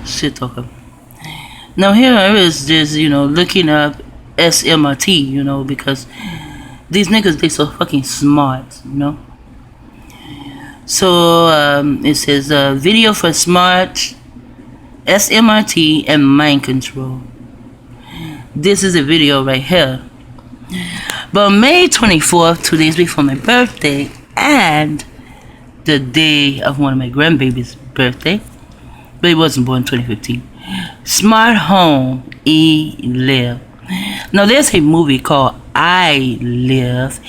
Shit talker. Now here I was just, looking up SMRT, because these niggas, they so fucking smart. So it says video for smart SMRT and mind control. This is a video right here. But May 24th, 2 days before my birthday, and the day of one of my grandbaby's birthday, but he wasn't born in 2015. Smart Home Live. Now there's a movie called I Live,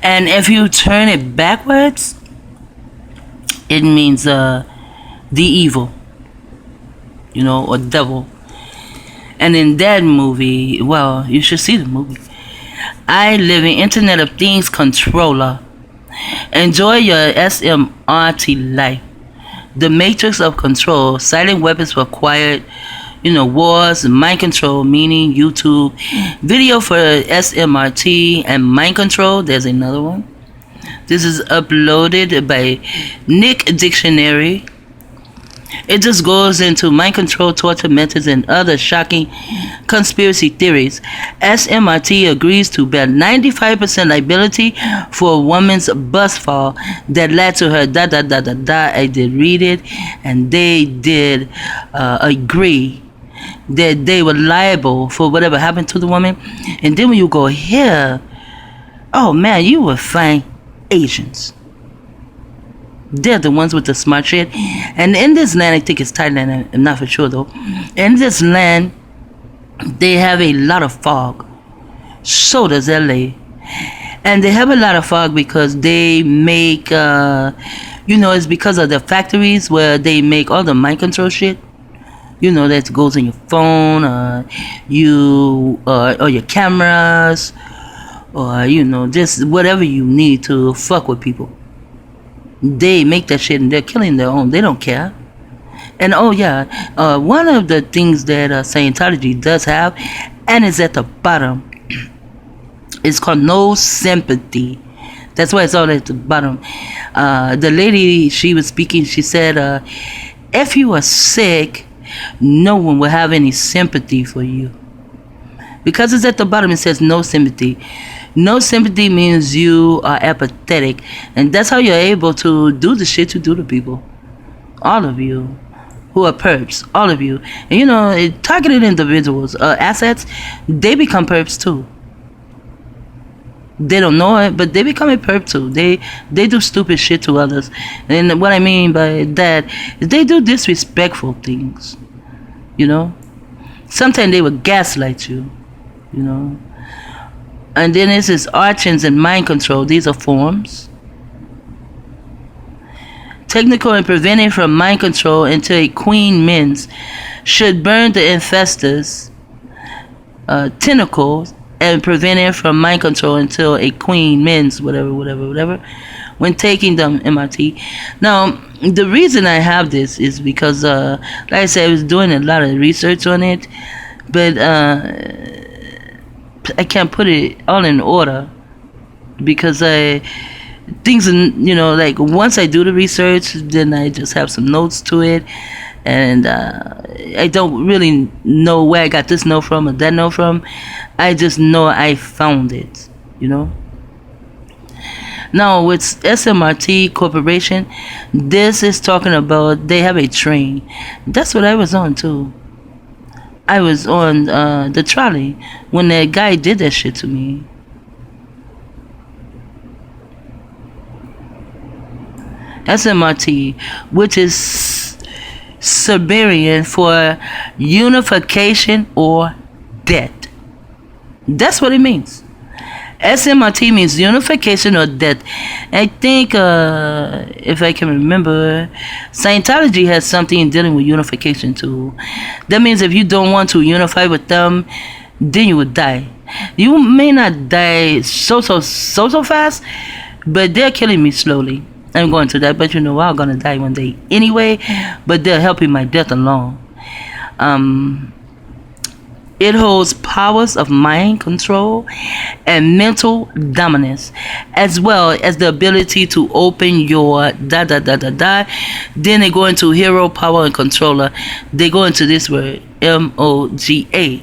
and if you turn it backwards, it means the evil, or devil. And in that movie, well, you should see the movie. I live in Internet of Things controller. Enjoy your SMRT life. The matrix of control. Silent weapons for quiet, wars. Mind control, meaning YouTube. Video for SMRT and mind control. There's another one. This is uploaded by Nick Dictionary. It just goes into mind control, torture methods, and other shocking conspiracy theories. SMRT agrees to bear 95% liability for a woman's bus fall that led to her I did read it, and they did agree that they were liable for whatever happened to the woman. And then when you go here, oh man, you will find Asians. They're the ones with the smart shit. And in this land, I think it's Thailand, I'm not for sure though. In this land, they have a lot of fog. So does LA. And they have a lot of fog because they make, it's because of the factories where they make all the mind control shit. That goes in your phone, or your cameras, or, just whatever you need to fuck with people. They make that shit and they're killing their own. They don't care. And one of the things that Scientology does have, and it's at the bottom, it's called no sympathy. That's why it's all at the bottom. The lady, she was speaking, she said, if you are sick, no one will have any sympathy for you. Because it's at the bottom, it says no sympathy. No sympathy means you are apathetic, and that's how you're able to do the shit you do to people. All of you who are perps, all of you. And targeted individuals, assets, they become perps too. They don't know it, but they become a perp too. They do stupid shit to others. And what I mean by that is they do disrespectful things. Sometimes they will gaslight you. And then this is archons and mind control. These are forms. Technical and preventing from mind control until a queen mends. Should burn the infestors, tentacles, and preventing from mind control until a queen mends, whatever. When taking them MRT. Now, the reason I have this is because, like I said, I was doing a lot of research on it, but I can't put it all in order because things, like once I do the research, then I just have some notes to it, and I don't really know where I got this note from or that note from. I just know I found it, Now with SMRT Corporation, this is talking about they have a train. That's what I was on too. I was on the trolley when that guy did that shit to me. SMRT, which is Siberian for unification or death. That's what it means. SMRT means unification or death. I think, if I can remember, Scientology has something dealing with unification too. That means if you don't want to unify with them, then you would die. You may not die so fast, but they're killing me slowly. I'm going to that, but we're all gonna die one day anyway. But they're helping my death along. It holds powers of mind control and mental dominance, as well as the ability to open your Then they go into hero, power, and controller. They go into this word, MOGA.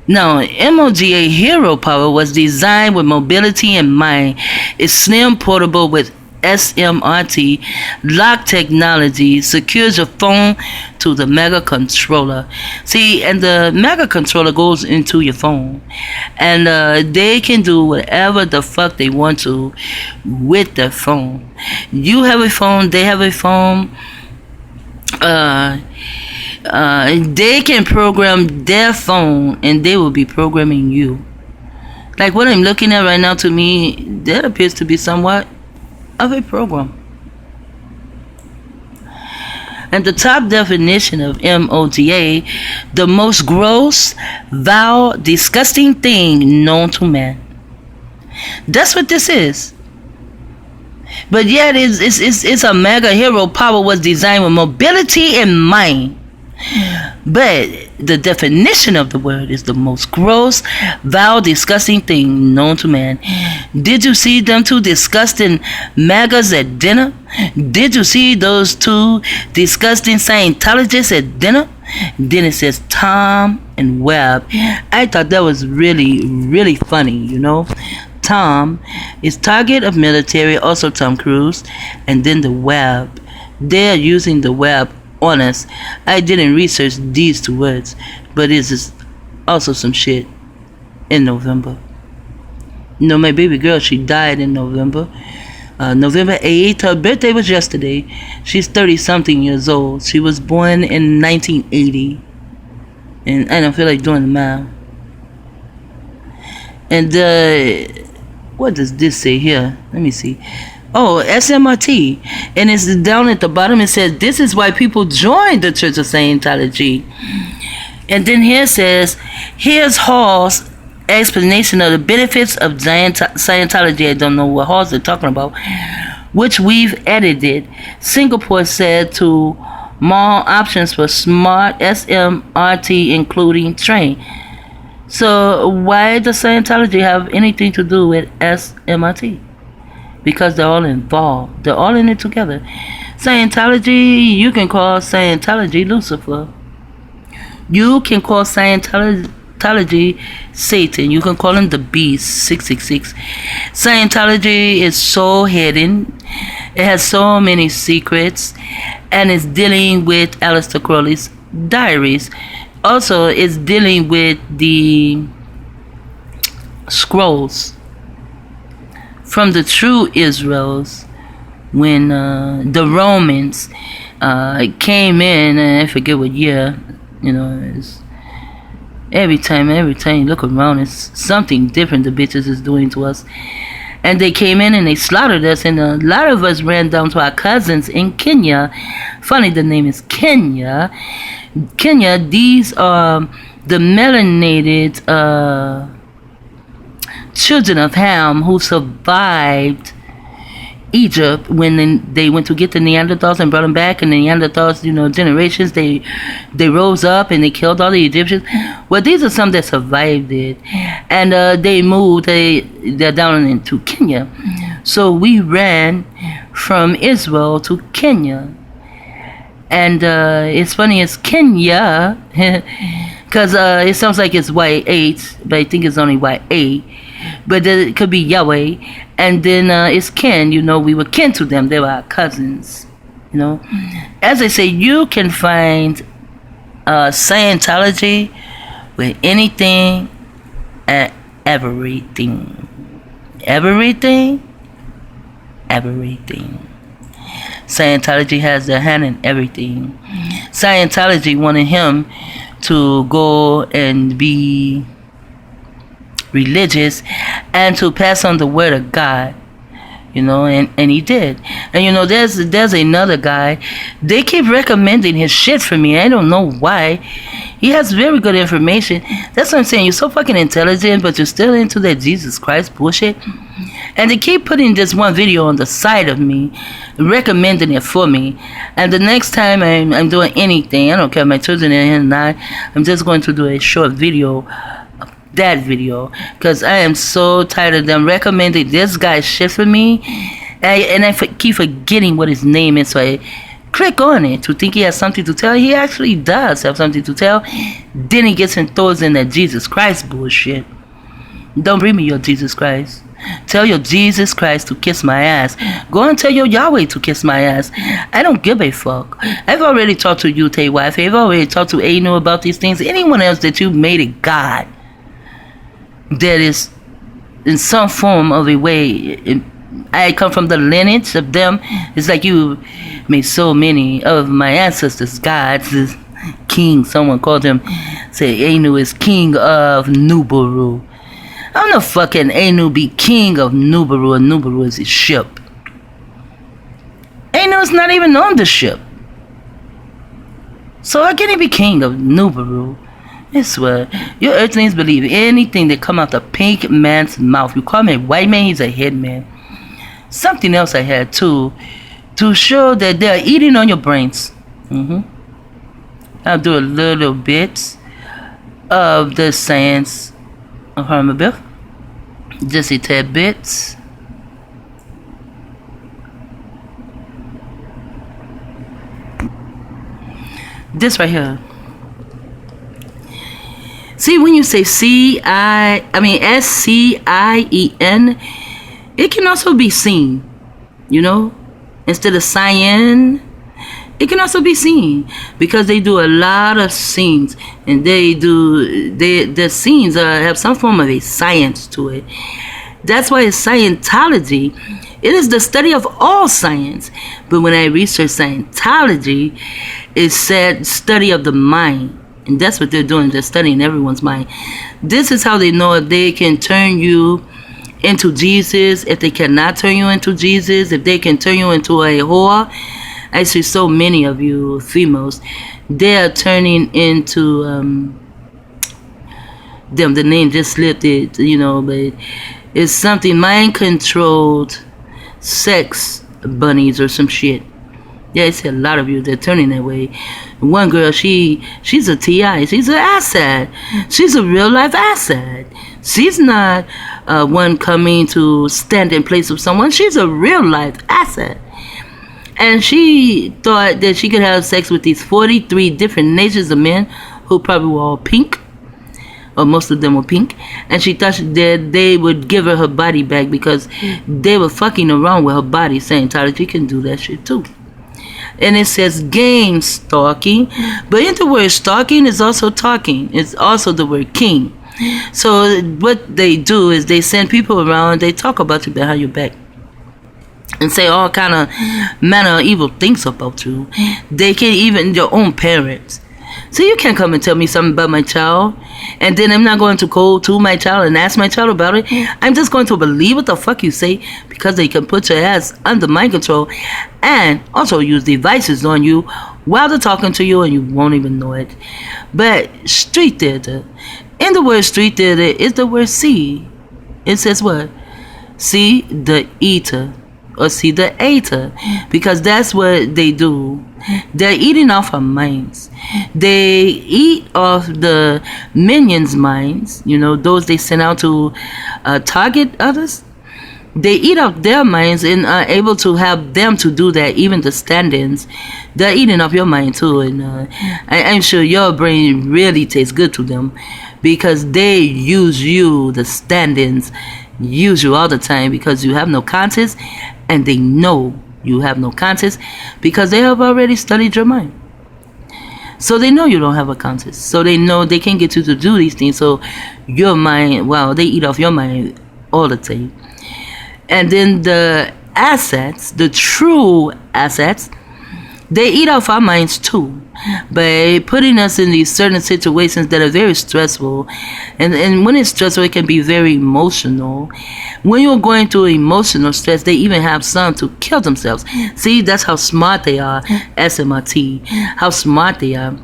Now, MOGA hero power was designed with mobility in mind. It's slim, portable with SMRT lock technology, secures your phone to the mega controller. See, and the mega controller goes into your phone, and they can do whatever the fuck they want to with their phone. You have a phone, they have a phone. They can program their phone, and they will be programming you. Like what I'm looking at right now, to me, that appears to be somewhat of a program. And the top definition of MOGA, the most gross, vile, disgusting thing known to man. That's what this is. But yet it's a mega hero power was designed with mobility in mind. But the definition of the word is the most gross, vile, disgusting thing known to man. Did you see them two disgusting MAGAs at dinner? Did you see those two disgusting Scientologists at dinner? Then it says Tom and Webb. I thought that was really, really funny, you know. Tom is target of military, also Tom Cruise, and then the Webb. They're using the Webb on us. I didn't research these two words, but it's just also some shit in November. You know, my baby girl, she died in November. November 8th, her birthday was yesterday. She's 30-something years old. She was born in 1980. And I don't feel like doing the math. And what does this say here? Let me see. Oh, SMRT. And it's down at the bottom. It says, this is why people join the Church of Scientology. And then here it says, here's Hall's explanation of the benefits of Scientology. I don't know what Hall's they're talking about, which we've edited. Singapore said to mall options for smart SMRT, including train. So why does Scientology have anything to do with SMRT? Because they're all involved. They're all in it together. Scientology, you can call Scientology Lucifer. You can call Scientology Satan. You can call him the Beast 666. Scientology is so hidden. It has so many secrets, and it's dealing with Aleister Crowley's diaries. Also, it's dealing with the scrolls from the true Israels when the Romans came in, and I forget what year. You know, it's every time you look around, it's something different the bitches is doing to us. And they came in and they slaughtered us, and a lot of us ran down to our cousins in Kenya. Funny, the name is Kenya. Kenya, these are the melanated children of Ham who survived Egypt when they went to get the Neanderthals and brought them back. And the Neanderthals, you know, generations, they rose up and they killed all the Egyptians. Well, these are some that survived it, and they moved. They're down into Kenya. So we ran from Israel to Kenya, and it's funny, it's Kenya because it sounds like it's Y8, but I think it's only YA. But it could be Yahweh. And then it's kin. You know, we were kin to them. They were our cousins. You know, as I say, you can find Scientology with anything and everything. Everything. Scientology has their hand in everything. Scientology wanted him to go and be religious and to pass on the word of God. you know, and he did. And you know, there's another guy. They keep recommending his shit for me. I don't know why. He has very good information. That's what I'm saying. You're so fucking intelligent, but you're still into that Jesus Christ bullshit. And they keep putting this one video on the side of me, recommending it for me. And the next time I'm doing anything, I don't care if my children are here or not, I'm just going to do a short video of that video. Because I am so tired of them recommending this guy's shit for me. And I keep forgetting what his name is, so I click on it to think he has something to tell. He actually does have something to tell. Then he gets and throws in that Jesus Christ bullshit. Don't bring me your Jesus Christ. Tell your Jesus Christ to kiss my ass. Go and tell your Yahweh to kiss my ass. I don't give a fuck. I've already talked to you, Tay Wife. I've already talked to Anu about these things. Anyone else that you made a God that is in some form of a way, I come from the lineage of them. It's like you made so many of my ancestors gods. This king, someone called him, say Anu is king of Nubaru. I'm no fucking Anu be king of Nubaru, and Nubaru is his ship. Anu's not even on the ship. So how can he be king of Nubaru? I swear, your earthlings believe anything that come out the pink man's mouth. You call me a white man, he's a head man. Something else I had too, to show that they're eating on your brains. I'll do a little bit of the science of Hermabeth. Just a tad bit. This right here. See, when you say S-C-I-E-N, it can also be seen, you know, instead of cyan, it can also be seen, because they do a lot of scenes, and the scenes have some form of a science to it. That's why it's Scientology. It is the study of all science. But when I research Scientology, it said study of the mind. And that's what they're doing. They're studying everyone's mind. This is how they know if they can turn you into Jesus, if they cannot turn you into Jesus, if they can turn you into a whore. I see so many of you females, they are turning into them. The name just slipped it, you know, but it's something mind-controlled sex bunnies or some shit. Yeah, I see a lot of you, they're turning that way. One girl, she's a TI. She's an asset. She's a real-life asset. She's not one coming to stand in place of someone. She's a real-life asset. And she thought that she could have sex with these 43 different nations of men who probably were all pink. Or most of them were pink. And she thought that they would give her her body back because they were fucking around with her body. Scientology can do that shit too. And it says game stalking. But in the word stalking is also talking. It's also the word king. So what they do is they send people around. They talk about you behind your back. And say all kind of manner of evil things about you. They can even your own parents. So you can't come and tell me something about my child, and then I'm not going to go to my child and ask my child about it. I'm just going to believe what the fuck you say, because they can put your ass under mind control and also use devices on you while they're talking to you, and you won't even know it. But street theater, in the word street theater is the word see. It says what? See the eater. Or see the eater, because that's what they do. They're eating off our minds. They eat off the minions' minds, you know, those they send out to target others. They eat off their minds and are able to have them to do that. Even the stand-ins, they're eating off your mind too. And I'm sure your brain really tastes good to them, because they use you, the stand-ins, use you all the time, because you have no conscience. And they know you have no conscience because they have already studied your mind. So they know you don't have a conscience. So they know they can get you to do these things. So your mind, well, they eat off your mind all the time. And then the assets, the true assets, they eat off our minds too. by putting us in these certain situations that are very stressful. And when it's stressful, it can be very emotional. When you're going through emotional stress, they even have some to kill themselves. See, that's how smart they are, SMRT. How smart they are.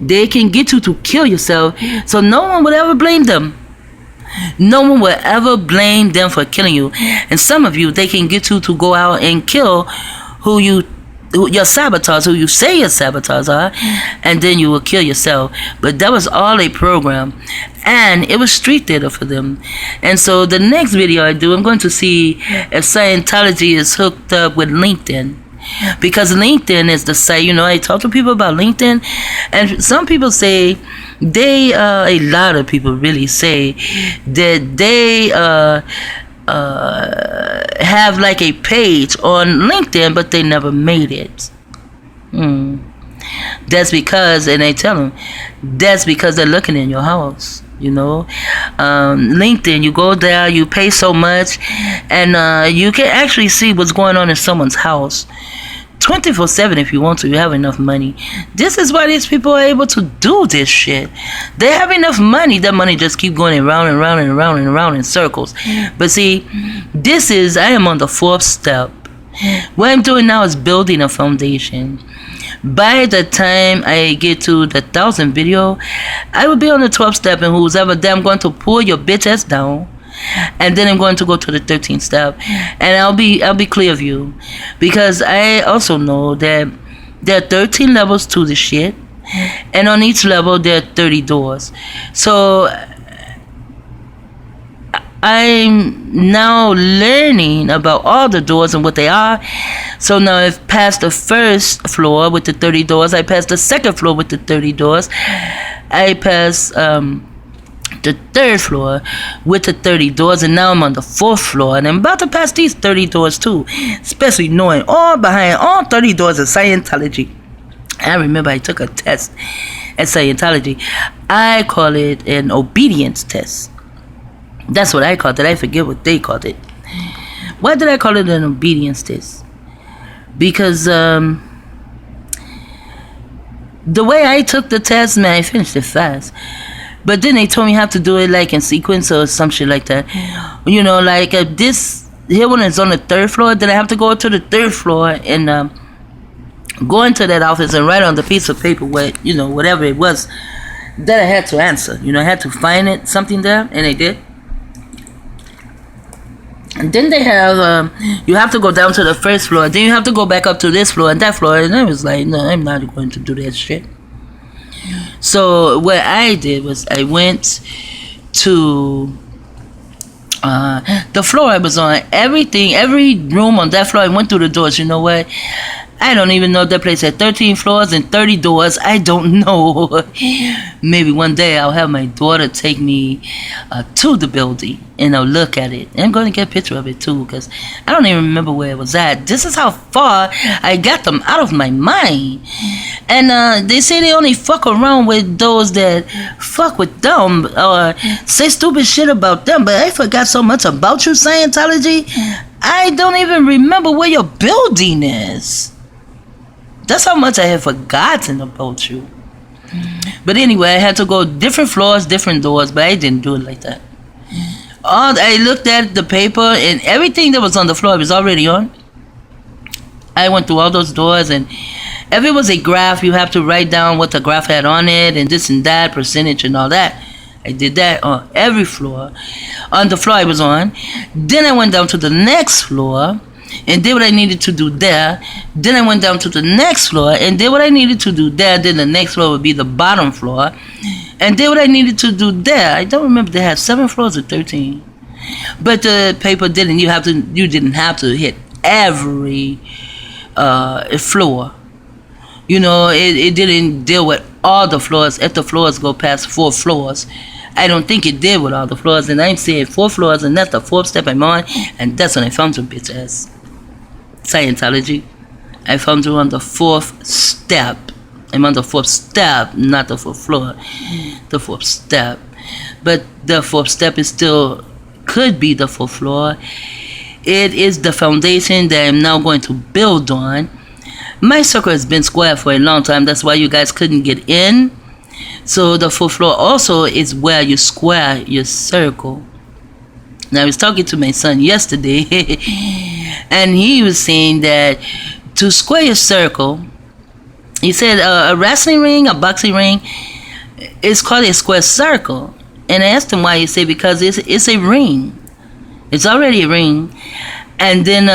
They can get you to kill yourself, so no one would ever blame them. No one will ever blame them for killing you. And some of you, they can get you to go out and kill who your saboteurs, who you say your saboteurs are, and then you will kill yourself. But that was all a program, and it was street theater for them. And so the next video I do, I'm going to see if Scientology is hooked up with LinkedIn. Because LinkedIn is the site, you know, I talk to people about LinkedIn, and some people say a lot of people really say that they have like a page on LinkedIn, but they never made it. That's because, and I tell them, that's because they're looking in your house. You know, LinkedIn, you go there, you pay so much, and you can actually see what's going on in someone's house 24/7 if you want to. You have enough money. This is why these people are able to do this shit. They have enough money. That money just keep going around and around and around and around in circles. But see, I am on the 4th step. What I'm doing now is building a foundation. By the time I get to the 1,000 video, I will be on the 12th step, and who's ever there, I'm going to pull your bitch ass down, and then I'm going to go to the 13th step, and I'll be clear of you, because I also know that there are 13 levels to the shit, and on each level there are 30 doors. So I'm now learning about all the doors and what they are. So now I've passed the 1st floor with the 30 doors. I passed the 2nd floor with the 30 doors. I passed the 3rd floor with the 30 doors. And now I'm on the 4th floor. And I'm about to pass these 30 doors too. Especially knowing all behind all 30 doors of Scientology. I remember I took a test at Scientology. I call it an obedience test. That's what I called it. I forget what they called it. Why did I call it an obedience test? Because the way I took the test, man, I finished it fast. But then they told me how to do it like in sequence or some shit like that. You know, like this here one is on the 3rd floor. Then I have to go to the 3rd floor and go into that office and write on the piece of paper what, you know, whatever it was that I had to answer. You know, I had to find it, something there, and I did. And then they have, you have to go down to the 1st floor. Then you have to go back up to this floor and that floor. And I was like, no, I'm not going to do that shit. So what I did was I went to the floor I was on. Every room on that floor, I went through the doors. You know what? I don't even know if that place had 13 floors and 30 doors. I don't know. Maybe one day I'll have my daughter take me to the building and I'll look at it. And I'm going to get a picture of it too, because I don't even remember where it was at. This is how far I got them out of my mind. And they say they only fuck around with those that fuck with them or say stupid shit about them. But I forgot so much about you, Scientology. I don't even remember where your building is. That's how much I have forgotten about you. But anyway, I had to go different floors, different doors, but I didn't do it like that. I looked at the paper and everything that was on the floor was already on. I went through all those doors, and if it was a graph, you have to write down what the graph had on it and this and that, percentage and all that. I did that on every floor. On the floor I was on. Then I went down to the next floor and did what I needed to do there. Then I went down to the next floor and did what I needed to do there. Then the next floor would be the bottom floor and did what I needed to do there. I don't remember, they had 7 floors or 13. But the paper didn't. You didn't have to hit every floor. You know, it didn't deal with all the floors. If the floors go past 4 floors, I don't think it did with all the floors. And I'm saying 4 floors, and that's the 4th step I'm on. And that's when I found your bitch ass. Scientology. I found you on the 4th step. I'm on the 4th step, not the 4th floor. The 4th step. But the 4th step is still, could be the 4th floor. It is the foundation that I'm now going to build on. My circle has been square for a long time. That's why you guys couldn't get in. So the 4th floor also is where you square your circle. Now I was talking to my son yesterday, and he was saying that to square your circle, he said a wrestling ring, a boxing ring, is called a square circle. And I asked him why. He said because it's a ring. It's already a ring. And then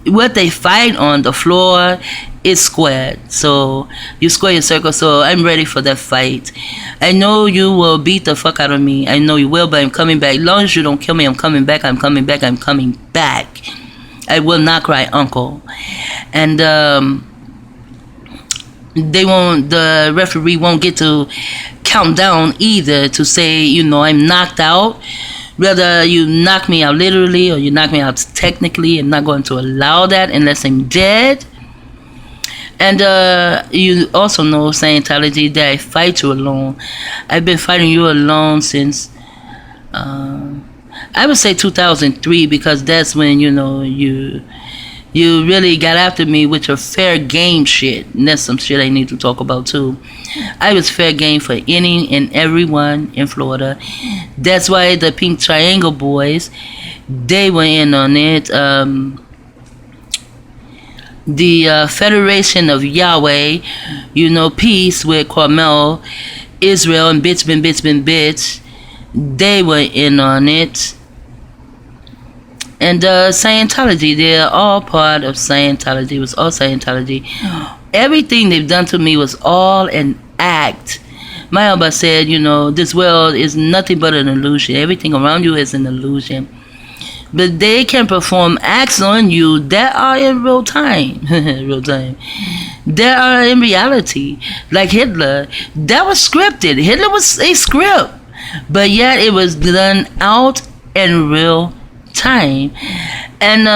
what they fight on the floor is squared. So you square your circle. So I'm ready for that fight. I know you will beat the fuck out of me. I know you will, but I'm coming back. As long as you don't kill me, I'm coming back. I'm coming back. I'm coming back. I will not cry, uncle. And the referee won't get to count down either to say, you know, I'm knocked out. Whether you knock me out literally or you knock me out technically, I'm not going to allow that unless I'm dead. And you also know, Scientology, that I fight you alone. I've been fighting you alone since, I would say 2003, because that's when, you know, you really got after me with your fair game shit. And that's some shit I need to talk about too. I was fair game for any and everyone in Florida. That's why the Pink Triangle boys, they were in on it. The Federation of Yahweh, you know, peace with Carmel, Israel, and bitch, they were in on it. And Scientology, they're all part of Scientology. It was all Scientology. Everything they've done to me was all an act. My Abba said, you know, this world is nothing but an illusion. Everything around you is an illusion. But they can perform acts on you that are in real time. Real time. That are in reality. Like Hitler. That was scripted. Hitler was a script. But yet it was done out in real time. And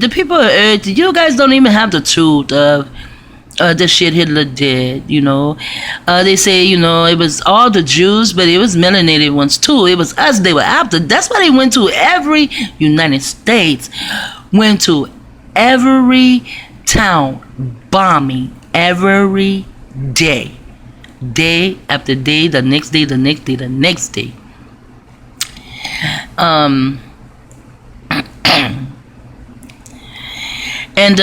the people of Earth, you guys don't even have the truth of the shit Hitler did, you know. They say, you know, it was all the Jews, but it was melanated ones too. It was us they were after. That's why they went to every United States, went to every town, bombing every day. Day after day, the next day, the next day, the next day. And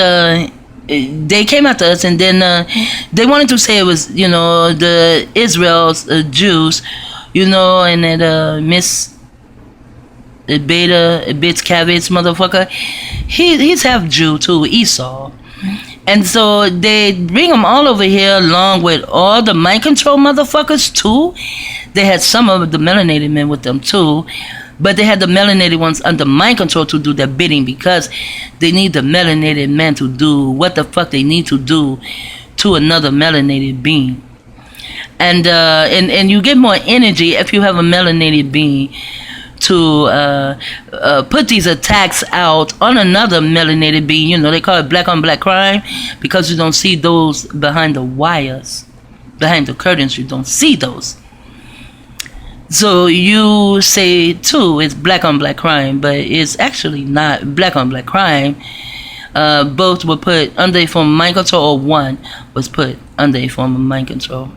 they came after us, and then they wanted to say it was, you know, the Israel's Jews, you know, and that Miscavige motherfucker, he's half Jew too, Esau. And so they bring them all over here along with all the mind control motherfuckers too. They had some of the melanated men with them too. But they had the melanated ones under mind control to do their bidding, because they need the melanated man to do what the fuck they need to do to another melanated being. And you get more energy if you have a melanated being to put these attacks out on another melanated being. You know, they call it black on black crime, because you don't see those behind the wires, behind the curtains. You don't see those. So you say too it's black on black crime, but it's actually not black on black crime. Both were put under a form of mind control, or one was put under a form of mind control,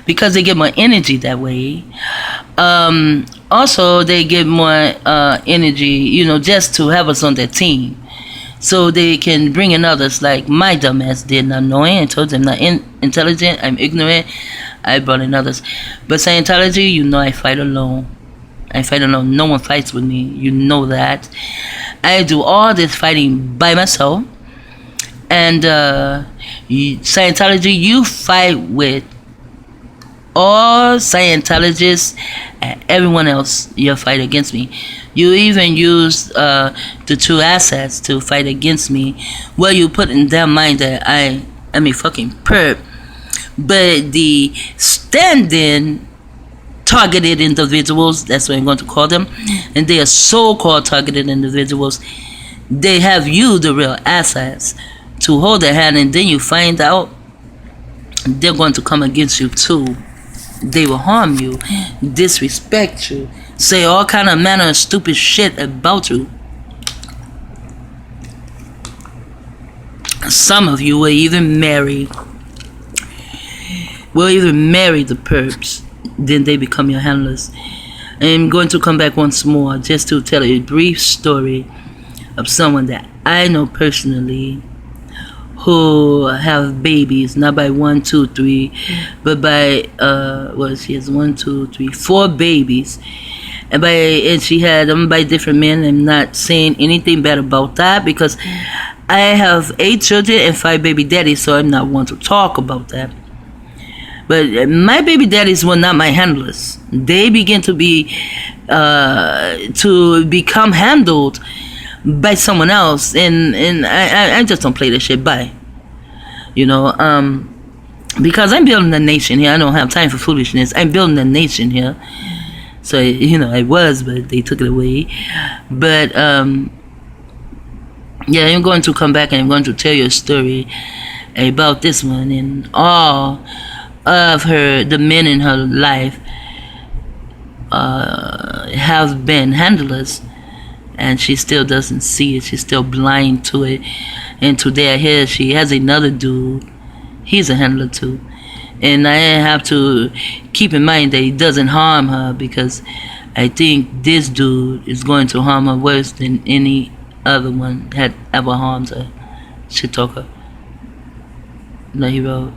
because they get more energy that way. Also, they get more energy, you know, just to have us on their team, so they can bring in others, like my dumbass did, not knowing. I told them not intelligent, I'm ignorant. I brought in others. But Scientology, you know, I fight alone. I fight alone. No one fights with me. You know that. I do all this fighting by myself. And Scientology, you fight with all Scientologists and everyone else. You fight against me. You even use the true assets to fight against me. Well, you put in their mind that I am a fucking perp. But the stand-in targeted individuals, that's what I'm going to call them, and they are so-called targeted individuals, they have you, the real assets, to hold their hand, and then you find out they're going to come against you too. They will harm you, disrespect you, say all kind of manner of stupid shit about you. Some of you will even marry the perps, then they become your handlers. I'm going to come back once more just to tell a brief story of someone that I know personally who have babies, not by 1, 2, 3, but by she has 1, 2, 3, 4 babies, and she had them by different men. I'm not saying anything bad about that because I have 8 children and 5 baby daddies, so I'm not one to talk about that. But my baby daddies were not my handlers. They begin to become handled by someone else, and I just don't play this shit by. Because I'm building a nation here. I don't have time for foolishness. I'm building a nation here. So, I was, but they took it away. But, yeah, I'm going to come back and I'm going to tell you a story about this one. And all of the men in her life have been handlers, and she still doesn't see it. She's still blind to it. And today I hear she has another dude. He's a handler too. And I have to keep in mind that he doesn't harm her, because I think this dude is going to harm her worse than any other one had ever harmed her. Shit talker. No, he wrote.